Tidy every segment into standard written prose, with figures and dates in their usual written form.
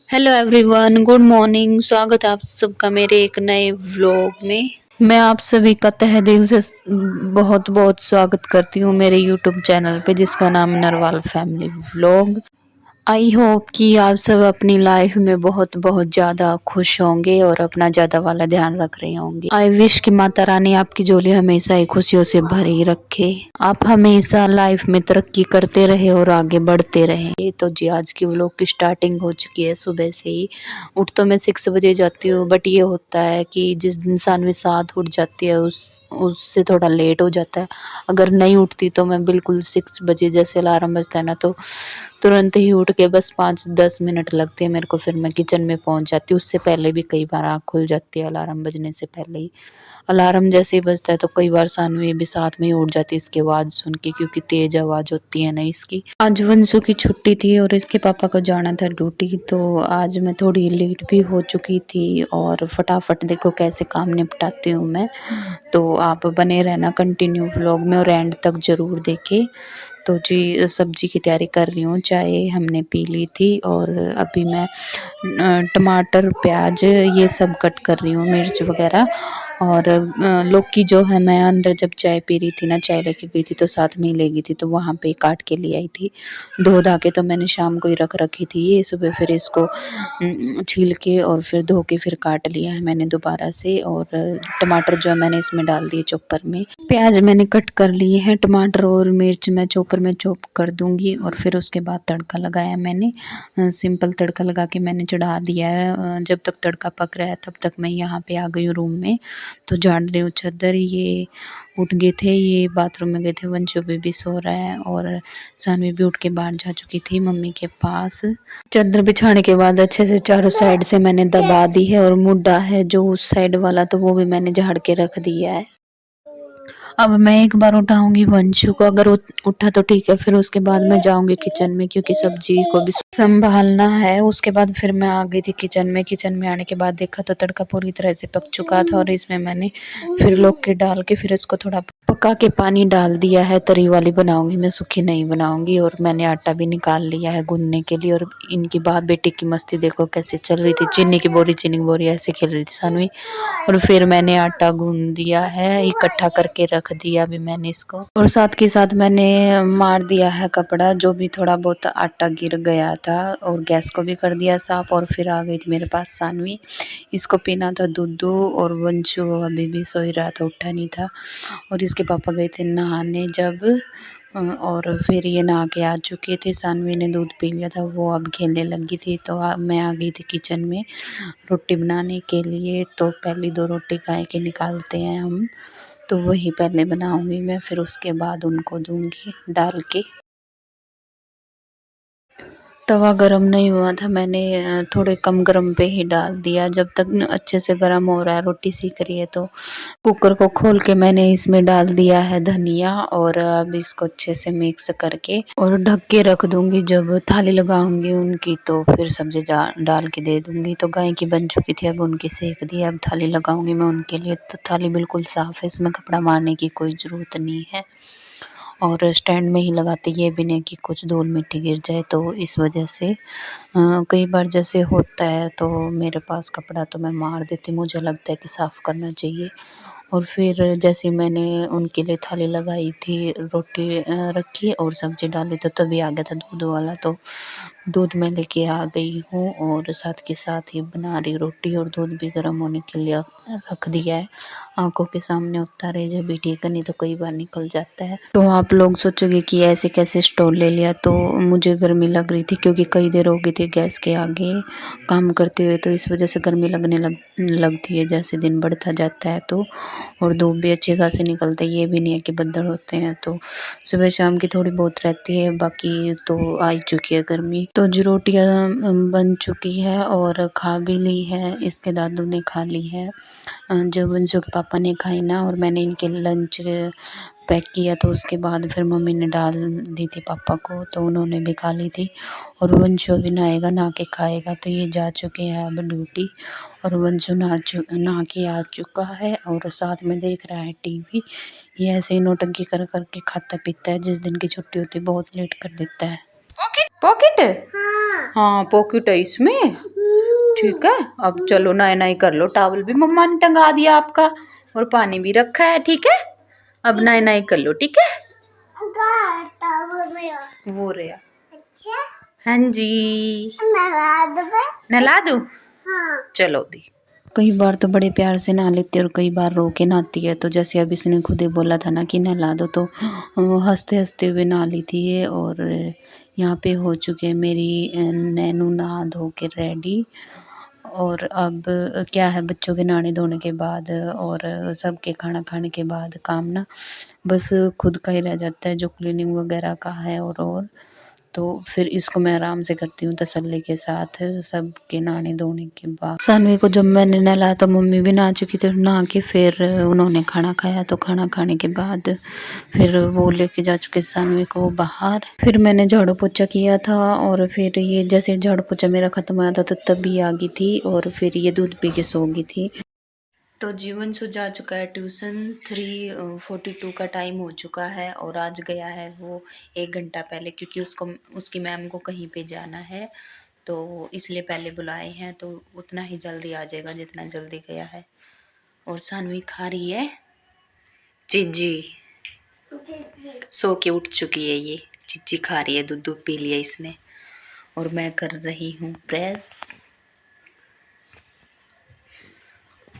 Hello everyone, good morning. स्वागत है आप सबका मेरे एक नए व्लॉग में। मैं आप सभी का तहे दिल से बहुत बहुत स्वागत करती हूँ मेरे यूट्यूब चैनल पे जिसका नाम Narwal family vlog. I hope कि आप सब अपनी लाइफ में बहुत बहुत ज़्यादा खुश होंगे और अपना ज़्यादा वाला ध्यान रख रहे होंगे। आई विश कि माता रानी आपकी झोली हमेशा ही खुशियों से भरी रखे। आप हमेशा लाइफ में तरक्की करते रहे और आगे बढ़ते रहे। तो जी आज की व्लॉग की स्टार्टिंग हो चुकी है सुबह से ही। उठ तो मैं 6 बजे जाती हूँ, बट ये होता है कि जिस दिन सानवी साथ उठ जाती है उससे थोड़ा लेट हो जाता है। अगर नहीं उठती तो मैं बिल्कुल 6 बजे जैसे अलार्म बजता है ना तो तुरंत ही उठ के बस 5-10 मिनट लगते हैं मेरे को, फिर मैं किचन में पहुंच जाती हूँ। उससे पहले भी कई बार आँख खुल जाती है अलार्म बजने से पहले ही। अलार्म जैसे ही बजता है तो कई बार सानवी भी साथ में ही उठ जाती है इसकी आवाज़ सुन के, क्योंकि तेज आवाज़ होती है ना इसकी। आज वंशु की छुट्टी थी और इसके पापा को जाना था ड्यूटी, तो आज मैं थोड़ी लेट भी हो चुकी थी और फटाफट देखो कैसे काम निपटाती हूँ मैं। तो आप बने रहना कंटिन्यू व्लॉग में और एंड तक ज़रूर देखें। तो जी सब्जी की तैयारी कर रही हूँ। चाय हमने पी ली थी और अभी मैं टमाटर प्याज ये सब कट कर रही हूँ, मिर्च वगैरह। और लौकी जो है मैं अंदर जब चाय पी रही थी ना, चाय लेके गई थी तो साथ में ही ले गई थी, तो वहाँ पे काट के ले आई थी। धो धा के तो मैंने शाम को ही रख रखी थी, ये सुबह फिर इसको छील के और फिर धो के फिर काट लिया है मैंने दोबारा से। और टमाटर जो है मैंने इसमें डाल दिए चॉपर में। प्याज मैंने कट कर लिए हैं, टमाटर और मिर्च मैं चॉपर में चॉप कर दूंगी और फिर उसके बाद तड़का लगाया मैंने। सिंपल तड़का लगा के मैंने चढ़ा दिया है। जब तक तड़का पक रहा है तब तक मैं यहाँ पे आ गई हूँ रूम में, तो झाड़ रही हूँ चादर। ये उठ गए थे, ये बाथरूम में गए थे, वंशु भी सो रहा है और सानवी भी उठ के बाहर जा चुकी थी मम्मी के पास। चादर बिछाने के बाद अच्छे से चारों साइड से मैंने दबा दी है और मुड्डा है जो उस साइड वाला तो वो भी मैंने झाड़ के रख दिया है। अब मैं एक बार उठाऊंगी वंशु को, अगर उठा तो ठीक है, फिर उसके बाद मैं जाऊंगी किचन में क्योंकि सब्जी को भी संभालना है। उसके बाद फिर मैं आ गई थी किचन में। किचन में आने के बाद देखा तो तड़का पूरी तरह से पक चुका था और इसमें मैंने फिर लौकी डाल के फिर इसको थोड़ा पका के पानी डाल दिया है। तरी वाली बनाऊंगी मैं, सूखी नहीं बनाऊंगी। और मैंने आटा भी निकाल लिया है गूंदने के लिए। और इनकी बाप बेटी की मस्ती देखो कैसे चल रही थी, चीनी की बोरी ऐसे खेल रही थी सानवी। और फिर मैंने आटा गूंद दिया है, इकट्ठा करके रख दिया अभी मैंने इसको। और साथ के साथ मैंने मार दिया है कपड़ा जो भी थोड़ा बहुत आटा गिर गया था, और गैस को भी कर दिया साफ। और फिर आ गई थी मेरे पास सानवी, इसको पीना था दूध। और वंशु अभी भी सो ही रहा था, उठा नहीं था। और इसके पापा गए थे नहाने जब, और फिर ये नहा के आ चुके थे। सानवी ने दूध पी लिया था, वो अब खेलने लगी थी। तो मैं आ गई थी किचन में रोटी बनाने के लिए। तो पहली 2 रोटी गाय के निकालते हैं हम, तो वही पहले बनाऊंगी मैं, फिर उसके बाद उनको दूंगी डाल के। तवा गरम नहीं हुआ था, मैंने थोड़े कम गरम पे ही डाल दिया। जब तक अच्छे से गरम हो रहा है, रोटी सीख रही है, तो कुकर को खोल के मैंने इसमें डाल दिया है धनिया। और अब इसको अच्छे से मिक्स करके और ढक के रख दूंगी। जब थाली लगाऊंगी उनकी तो फिर सब्जी डाल के दे दूंगी। तो गाय की बन चुकी थी, अब उनकी सेक दी। अब थाली लगाऊंगी मैं उनके लिए। तो थाली बिल्कुल साफ़ है, इसमें कपड़ा मारने की कोई ज़रूरत नहीं है। और स्टैंड में ही लगाते, ये भी नहीं कि कुछ धूल मिट्टी गिर जाए। तो इस वजह से कई बार जैसे होता है तो मेरे पास कपड़ा तो मैं मार देती हूँ, मुझे लगता है कि साफ़ करना चाहिए। और फिर जैसे मैंने उनके लिए थाली लगाई थी, रोटी रखी और सब्ज़ी डाली, तो तभी आ गया था दूध वाला। तो दूध मैं लेके आ गई हूँ और साथ के साथ ही बना रही रोटी। और दूध भी गर्म होने के लिए रख दिया है, आंखों के सामने उतारे जब भी ठीक है, नहीं तो कई बार निकल जाता है। तो आप लोग सोचोगे कि ऐसे कैसे स्टोव ले लिया, तो मुझे गर्मी लग रही थी क्योंकि कई देर हो गई थी गैस के आगे काम करते हुए, तो इस वजह से गर्मी लगने लगती है जैसे दिन बढ़ता जाता है। तो और धूप भी अच्छी खासी निकलती है, ये भी नहीं है कि बदल होते हैं। तो सुबह शाम की थोड़ी बहुत रहती है, बाकी तो आ ही चुकी है गर्मी। तो जो रोटियां बन चुकी है और खा भी ली है, इसके दादू ने खा ली है। जब वंशु के पापा ने खाई ना और मैंने इनके लंच पैक किया, तो उसके बाद फिर मम्मी ने डाल दी थी पापा को, तो उन्होंने भी खा ली थी। और वंशु भी नहाएगा, नहा के खाएगा। तो ये जा चुके हैं अब ड्यूटी। और वंशु नहा के आ चुका है और साथ में देख रहा है टीवी। ये ऐसे ही नौटंकी कर करके खाता पीता है, जिस दिन की छुट्टी होती है बहुत लेट कर देता है। पॉकेट हाँ, पॉकेट है इसमें। ठीक है, अब चलो नए नए कर लो। टॉवल भी मम्मा ने टंगा दिया आपका और पानी भी रखा है। ठीक है, अब नए नए कर लो। ठीक है, वो रहा। अच्छा हाँ जी, नहला दूं? हाँ। चलो भी। कई बार तो बड़े प्यार से नहा लेती है और कई बार रो के नहाती है। तो जैसे अब इसने खुद ही बोला था ना कि नहला दो, तो हंसते हंसते हुए नहा ली थी ये। और यहाँ पे हो चुके हैं मेरी नैनू नहा धो के रेडी। और अब क्या है, बच्चों के नहाने धोने के बाद और सबके खाना खाने के बाद काम ना बस खुद का ही रह जाता है, जो क्लीनिंग वगैरह का है। और तो फिर इसको मैं आराम से करती हूँ तसल्ली के साथ। सबके नहाने धोने के बाद सानवी को जब मैंने नहलाया तो मम्मी भी नहा चुकी थी। नहा के फिर उन्होंने खाना खाया। तो खाना खाने के बाद फिर वो लेके जा चुके सानवी को बाहर। फिर मैंने झाड़ू पोछा किया था और फिर ये जैसे झाड़ू पोछा मेरा ख़त्म हुआ था तो तभी आ गई थी और फिर ये दूध पी के सो गई थी। तो जीवनसु जा चुका है ट्यूशन। 3:42 का टाइम हो चुका है और आज गया है वो 1 घंटा पहले, क्योंकि उसकी मैम को कहीं पे जाना है तो इसलिए पहले बुलाए हैं। तो उतना ही जल्दी आ जाएगा जितना जल्दी गया है। और सानवी खा रही है चिज्जी, सो के उठ चुकी है ये। चिज्जी खा रही है, दूध पी लिया इसने। और मैं कर रही हूँ प्रेस।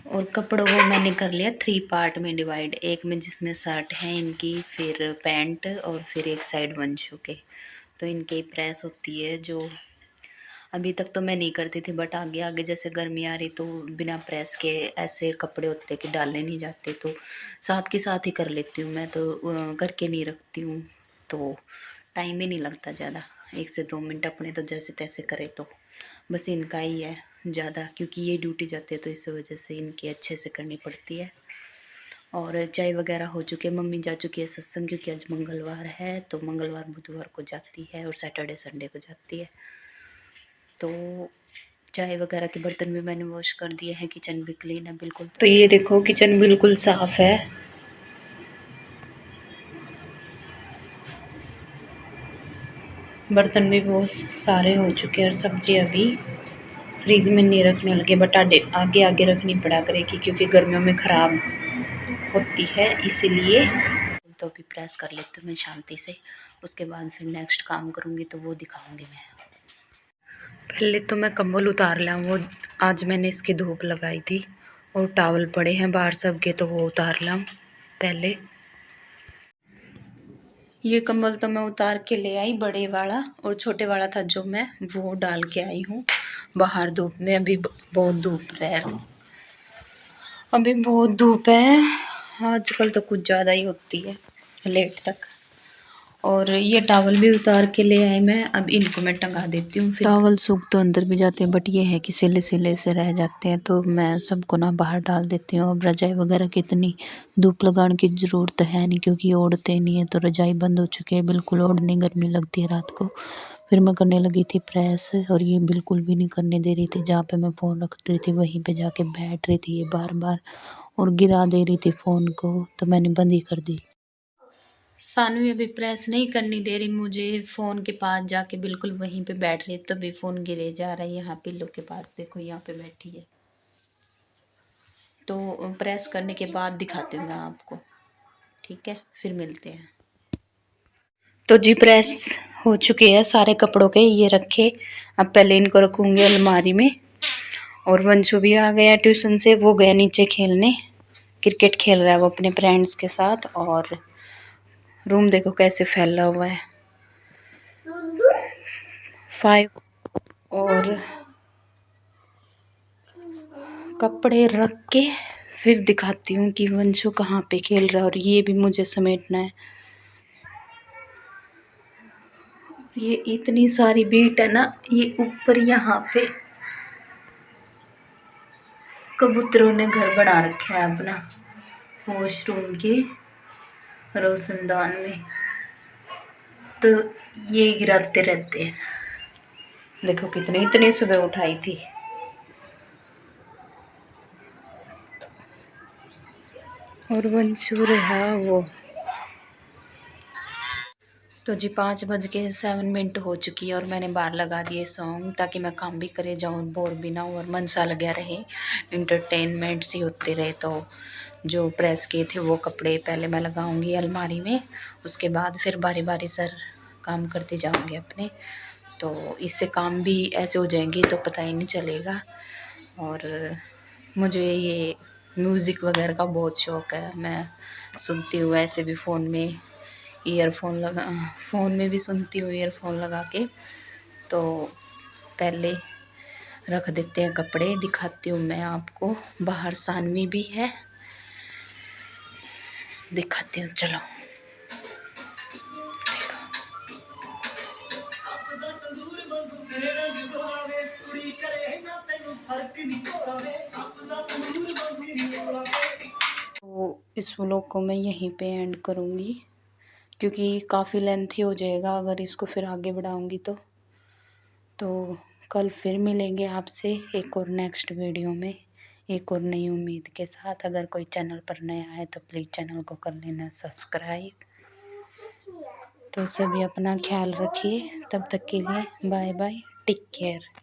और कपड़ों को मैंने कर लिया 3 पार्ट में डिवाइड। एक में जिसमें शर्ट है इनकी, फिर पैंट और फिर एक साइड वंशु के। तो इनके प्रेस होती है। जो अभी तक तो मैं नहीं करती थी, बट आगे आगे जैसे गर्मी आ रही तो बिना प्रेस के ऐसे कपड़े होते कि डालने नहीं जाते, तो साथ के साथ ही कर लेती हूँ मैं। तो करके नहीं रखती हूँ तो टाइम ही नहीं लगता ज़्यादा, 1 से 2 मिनट अपने तो जैसे तैसे करे। तो बस इनका ही है ज़्यादा, क्योंकि ये ड्यूटी जाते हैं तो इस वजह से इनकी अच्छे से करनी पड़ती है। और चाय वगैरह हो चुकी है, मम्मी जा चुकी है सत्संग, क्योंकि आज मंगलवार है। तो मंगलवार बुधवार को जाती है और सैटरडे संडे को जाती है। तो चाय वगैरह के बर्तन भी मैंने वॉश कर दिए हैं। किचन भी क्लीन है बिल्कुल। तो ये देखो किचन बिल्कुल साफ़ है। बर्तन भी बहुत सारे हो चुके हैं और सब्जी अभी फ्रीज में नहीं रखने लगे, बट आगे आगे रखनी पड़ा करेगी क्योंकि गर्मियों में ख़राब होती है इसीलिए। तो अभी प्रेस कर लेती हूँ मैं शांति से, उसके बाद फिर नेक्स्ट काम करूँगी तो वो दिखाऊँगी मैं। पहले तो मैं कंबल उतार लाऊँ, वो आज मैंने इसकी धूप लगाई थी। और टॉवल पड़े हैं बाहर सब के, तो वो उतार लाऊँ पहले। ये कंबल तो मैं उतार के ले आई बड़े वाला, और छोटे वाला था जो मैं वो डाल के आई हूँ बाहर धूप में। अभी बहुत धूप है, अभी बहुत धूप है। आजकल तो कुछ ज़्यादा ही होती है लेट तक। और ये टॉवल भी उतार के ले आई मैं, अब इनको मैं टंगा देती हूँ। फिर टॉवल सूख तो अंदर भी जाते हैं, बट ये है कि सिले सिले से रह जाते हैं, तो मैं सबको ना बाहर डाल देती हूँ। अब रजाई वगैरह की इतनी धूप लगाने की ज़रूरत है नहीं, क्योंकि ओढ़ते नहीं है। तो रजाई बंद हो चुकी है बिल्कुल, ओढ़ने गर्मी लगती है रात को। फिर मैं करने लगी थी प्रेस, और ये बिल्कुल भी नहीं करने दे रही थी। जहाँ पे मैं फ़ोन रख रही थी वहीं पे जाके बैठ रही थी ये बार बार, और गिरा दे रही थी फ़ोन को। तो मैंने बंद ही कर दी। सानवी अभी प्रेस नहीं करनी दे रही मुझे, फ़ोन के पास जाके बिल्कुल वहीं पे बैठ रही, तभी फ़ोन गिरे जा रहा है। यहाँ पिल्लो के पास देखो, यहाँ पे बैठी है। तो प्रेस करने के बाद दिखाती हूँ मैं आपको, ठीक है? फिर मिलते हैं। तो जी प्रेस हो चुके हैं सारे कपड़ों के, ये रखे। अब पहले इनको रखूँगी अलमारी में। और वंशु भी आ गया ट्यूशन से, वो गया नीचे खेलने, क्रिकेट खेल रहा है वो अपने फ्रेंड्स के साथ। और रूम देखो कैसे फैला हुआ है। 5 और कपड़े रख के फिर दिखाती हूँ कि वंशु कहाँ पे खेल रहा है। और ये भी मुझे समेटना है। ये इतनी सारी बीट है ना, ये ऊपर यहाँ पे कबूतरों ने घर बना रखा है अपना वॉशरूम के रोशनदान में, तो ये गिराते रहते हैं। देखो कितनी, इतनी सुबह उठाई थी। और वंशु रहा वो तो जी 5:07 हो चुकी है और मैंने बाहर लगा दिए सॉन्ग ताकि मैं काम भी करे जाऊँ, बोर भी ना हो और मन सा लगा रहे, इंटरटेनमेंट सी होते रहे। तो जो प्रेस किए थे वो कपड़े पहले मैं लगाऊंगी अलमारी में, उसके बाद फिर बारी बारी सर काम करते जाऊंगी अपने। तो इससे काम भी ऐसे हो जाएंगे तो पता ही नहीं चलेगा। और मुझे ये म्यूज़िक वगैरह का बहुत शौक़ है, मैं सुनती हूँ ऐसे भी फ़ोन में फ़ोन में भी सुनती हूँ ईयरफोन लगा के। तो पहले रख देते हैं कपड़े, दिखाती हूँ मैं आपको। बाहर सानवी भी है, दिखाती हूँ, चलो तो इस व्लॉग को मैं यहीं पे एंड करूँगी क्योंकि काफ़ी लेंथी हो जाएगा अगर इसको फिर आगे बढ़ाऊँगी तो कल फिर मिलेंगे आपसे एक और नेक्स्ट वीडियो में एक और नई उम्मीद के साथ। अगर कोई चैनल पर नया है तो प्लीज़ चैनल को कर लेना सब्सक्राइब। तो सभी अपना ख्याल रखिए, तब तक के लिए बाय बाय, टेक केयर।